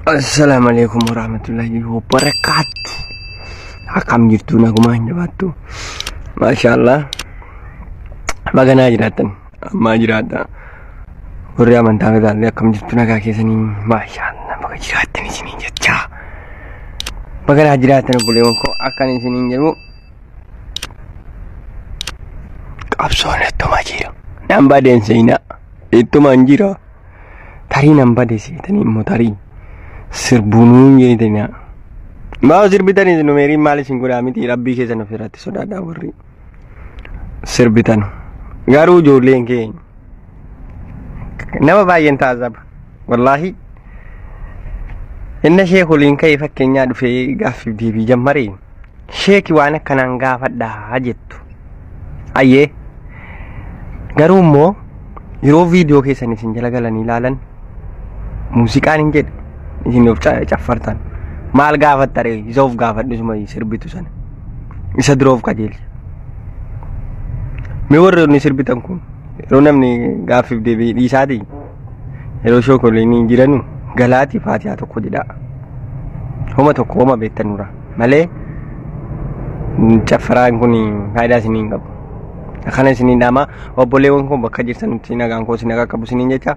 Assalamualaikum warahmatullahi wabarakatuh. Akam jirtu naguma jabatu. Masya Allah. Bagana jiratan. Amma jirata. Urya mantang dalya akam jirtu naga kesani. Masya Allah. Baga jiratan sini jacha. Bagana jiratan boleh ko akan sini jamu. Kapsone to majiro. Namba den seina. Itu manjiro. Tari namba desi tani motari. Serbunun jadi tanya. Mau serbitan itu numeri malis singgur amiti rabbi ke sana firati sudah ada wari. Serbitan. Garu joleng ke. Nama bagian tazab. Wallahi. Inna sheikhul kai fakkenya dufe gafi bibi jammari. Sheikh wana kanan gafat da hajettu. Ayye. Garu mo yero video ke sana sinjala galani lalan. Musikaan injed. Ini cafartan mal gafat tare zof gafat du sumay sirbitu sana isa drove kajel me worro ni sirbitan ko ronam ni gafif de bi sadi ero shoko le ni jiranu galati fatiha to ko dida homa to ko ma betanura male cafaran ko ni haida sini ngab akana sini dama o bolewon ko bakajir san sinaga ko sinaga kabu sini nyecha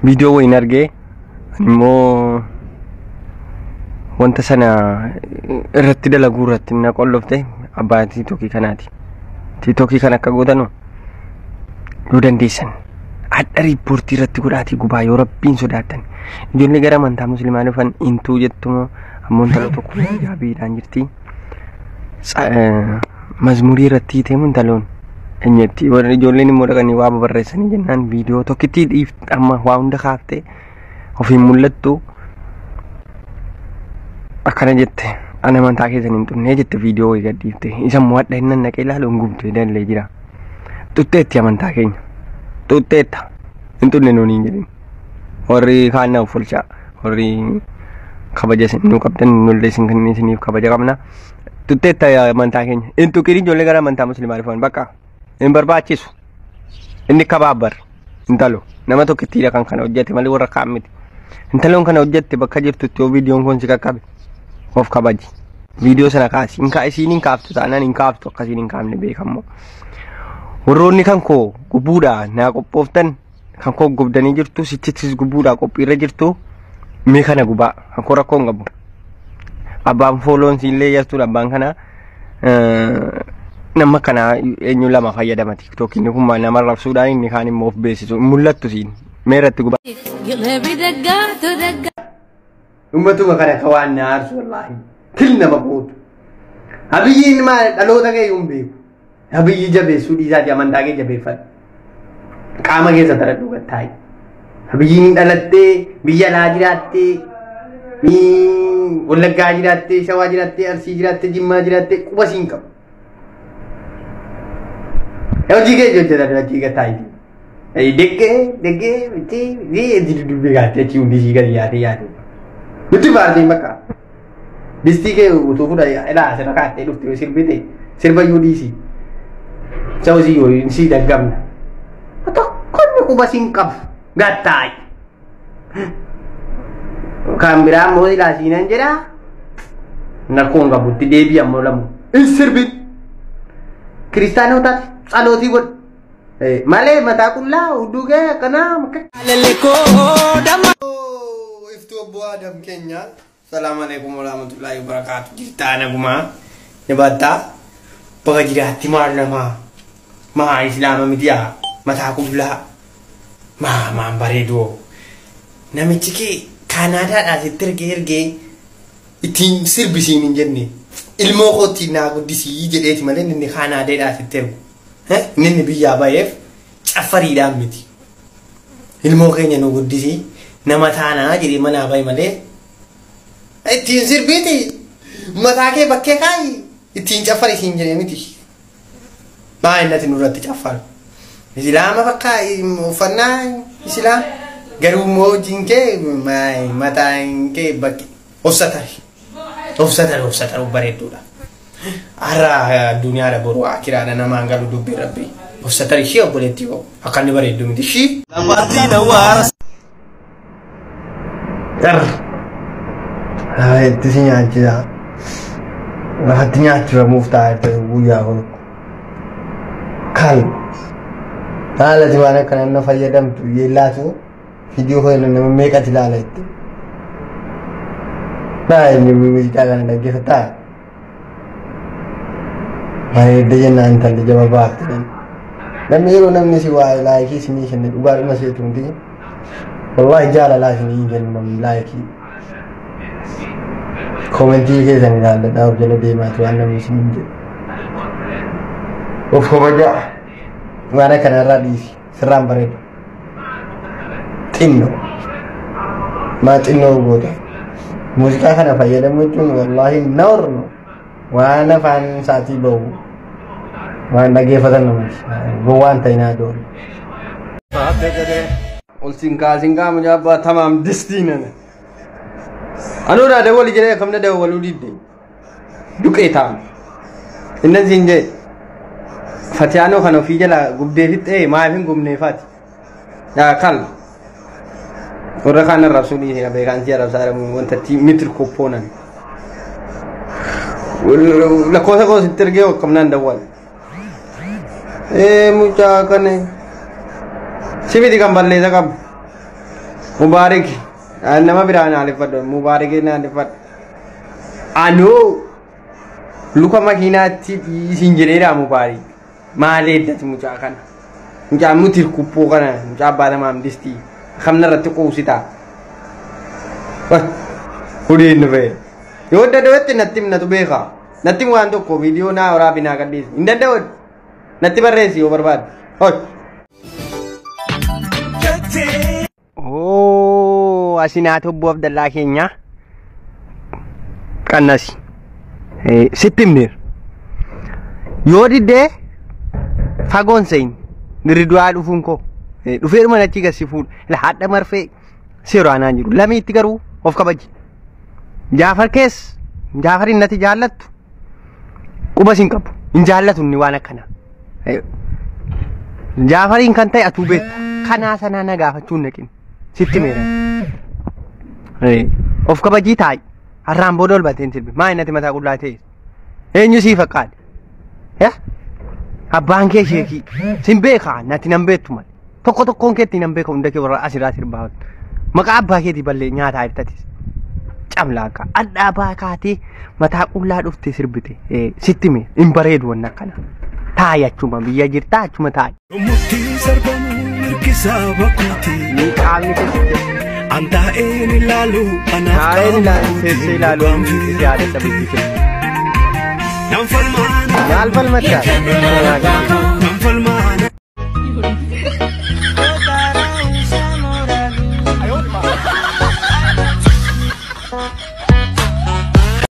video wo inarge mo wanta sana irratti dalagu irratti na qollofte abbaatii tokki kanaati tiktoki kana akka godhanu yoo dandeessan adda riippoortii irratti godhaati gubaa yoo rabbiin sodaatan ijoollee gara amantaa musliimaa dhufan intuu jettumoo ammoo intala tokko jaabiidhaan jirti mazmurii irratti teemuun taloon enyetti warri ijoolleen immoo dhaqanii waa barreessanii jennaan viidiyoo tokkitti dhiif amma waa hunda kaaftee ofii mul'attu akkana jette ana amantaa keessan hin xunne jette viidiyoo gadhiifte isa mo'adha hinnan naqee ilaaluun gubdee dallee jira tutteetti amantaa keenya tutteetta hin xunne nuun hin jedhin warri kaanna ufulchaa warri kabaja isin nu qabdan nullee isin kan isiniif kabaja qabna tutteetta amantaa keenya hin tuqin ijoollee gara amantaa musliimaa dhufan bakka hin barbaachisu inni kabaabbar intalo nama tokkittiidha kan kana hojjete malee warra kaan miti intaloon kana hojjette bakka jirtutti yoo viidiyoon kun si qaqqabe of kabaji viidiyoo sana kaasi hin kaasiin hin kaaftu taanaan hin kaaftu akkasiin hin kaafne beekamoo warroonni kan koo gubuudha naa qophooftan kan koo gubdanii jirtu sichittis gubuudha qophiirra jirtu mee kana gubaa kan koo rakkoon qabu abbaan fooloon siillee yartuudha abbaan kana nama kana eenyu lama fayyadama tiktokiin kun maal nama rabsuudhaan inni kaan immoo of beeksisu mul'attu siin meeratti gubaa ummatuma kana kawaan na arsu wallahi kilna mabuut abiyyin ma dhaloota kee yum beeku abiyyi jabeessu dhiisaati amantaa kee jabeeffadhu qaama keessa taradhu gattaay abiyyin dhalattee biyya laa jiraattee wallaggaa jiraattee shawaa jiraattee arsii jiraattee jimmaa jiraattee quba siin qabu hojii kee hojjetaa hojii gattaay degge biti dubbii gaattee achi hundi sii gadi yaate Betul berarti maka. Disti ke utuh udah ya, elah saya nak kata itu sirbite, sirba yudisi. Jauh sih yo, si dagam. Atau kon aku basingkap, gatai. Kamera mau dilasinan jera. Nakong kabut debi amolamu. Sirbit. Kristano tat, saloti buat. Male mata kulla, uduge kena makan. Leleko dama. Adam Kenya. Assalamualaikum warahmatullahi wabarakatuh. Kita naguma nyabata pagajirati mar nama ma Islam media mata kulla ma baredo nami ciki Kanada da tergerge itin sirbisi nin jenni ilmo ko tina ko disi jedeti malen ni Kanada da tergu nin biya bayef afari da miti ilmo kenya no disi nama tanah jadi mana bay male itin sirbiti mata ke bakke kai itin jafar isin jadi miti ba inna tinurat jafar Islam bakka fanna Islam garu mo jinke mai mata ke bakke offsatar bareduda ara dunia ada boru akhirnya ada nama anggalu dubbi rabbi offsatar shi oboletio akan baredu miti shi Itu sih aja. Hatinya aja mufta itu buya aku. Kal. Ala juara karena fayyadam tu yelah tu video ko na make at lala itu. Nah ini musik kan lagi kata. Hai dia nanti dia jawab apa tu. Dan miro namni si wai like sini sini ubar masih tungti. Wallahi jala lah sini kan mam like. Komenti ke sana dah tahu jadi dia macam mana mesti. Of baca. Mana kena radis seram berit. Tinno. Macam gua. Musik kan apa ya? Ada muncul wallahi nur. Wana fan saati bau. Wana lagi fatan nama. Bukan tayna dor. Ul singka menjawab tamam destinnya. Anu dah ada wali jadi kamu dah wali di duk etam. Indan sinje Fatiano kan official lah gubde fit maafin gubne Fati. Ya kal. Orang kan Rasuli ya bekan siapa saya wanita mitr koponan. La cosa tergeo kamu nanda wal. Mucha kan. Siapa di kamar le zakab. Mubarak. Nama berana alifat Mubarak ini alifat. Anu. Luka makina sinjera Mubarak. Malah dah muka kan. Muka mutir kupu kan. Muka balam am disti. Khamna ratu ko usita. Wah. Udi nube. Yoda dawat natim natu beka. Natim wanto ko video na ora bina kan dis. Indan dawat. Natim berresi overbad. Oi. Oh, asinato buab dalakinya. Kanas. September. Yodi de fagon sein niridwa dufun ko dufer mana tiga sifun la hadda marfe siro ananjiru lami tigaru of kabaji Jafar kes Jafar innati jallatu kubasin kabu in jallatu ni wana kana Jafar in kan tay atubet kana sana na gafachun nakin September of kabaji tay arram bodol baten silbi ma innati mata kullate enyu si faqad ya Abang ke sheki simbe ka nati nambe tuman tokko ke tinambe ko ndake wara asira baawat maka abba ke di balle nyaata irtatis camla ka adda ba kaati mata qulla dufte sirbite sittime imbareed wonna kana taaya chuma biya jirta chuma taay mutti sarbamu mirkisa bakuti ni qaamni ke anta en lalu ana se lalu amti yaada tabiti Nam falmata